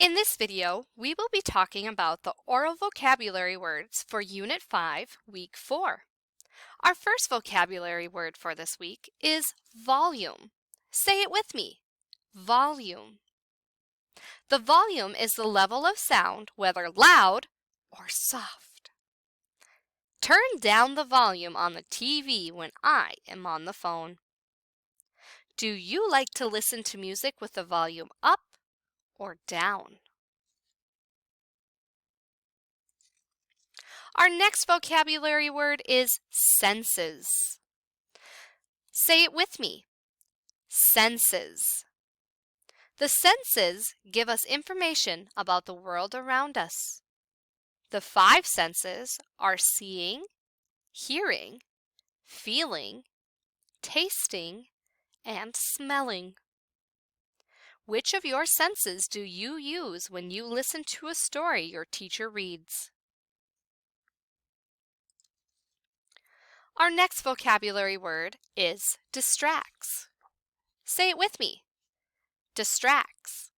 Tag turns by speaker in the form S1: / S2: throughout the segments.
S1: In this video, we will be talking about the oral vocabulary words for Unit 5, Week 4. Our first vocabulary word for this week is volume. Say it with me. Volume. The volume is the level of sound, whether loud or soft. Turn down the volume on the TV when I am on the phone. Do you like to listen to music with the volume up or down? Our next vocabulary word is senses. Say it with me. Senses. The senses give us information about the world around us. The 5 senses are seeing, hearing, feeling, tasting, and smelling. Which of your senses do you use when you listen to a story your teacher reads? Our next vocabulary word is distracts. Say it with me. Distracts.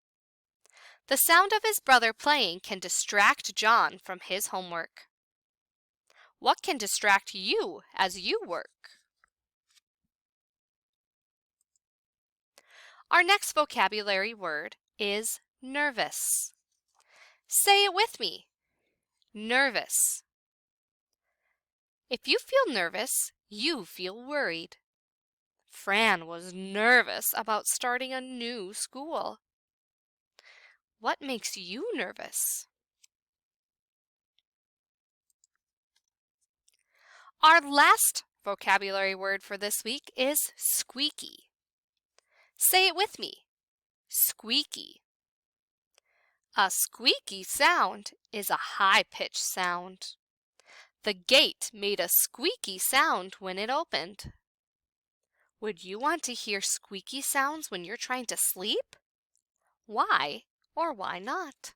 S1: The sound of his brother playing can distract John from his homework. What can distract you as you work? Our next vocabulary word is nervous. Say it with me. Nervous. If you feel nervous, you feel worried. Fran was nervous about starting a new school. What makes you nervous? Our last vocabulary word for this week is squeaky. Say it with me. Squeaky. A squeaky sound is a high-pitched sound. The gate made a squeaky sound when it opened. Would you want to hear squeaky sounds when you're trying to sleep? Why or why not?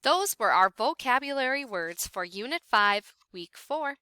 S1: Those were our vocabulary words for Unit 5, Week 4.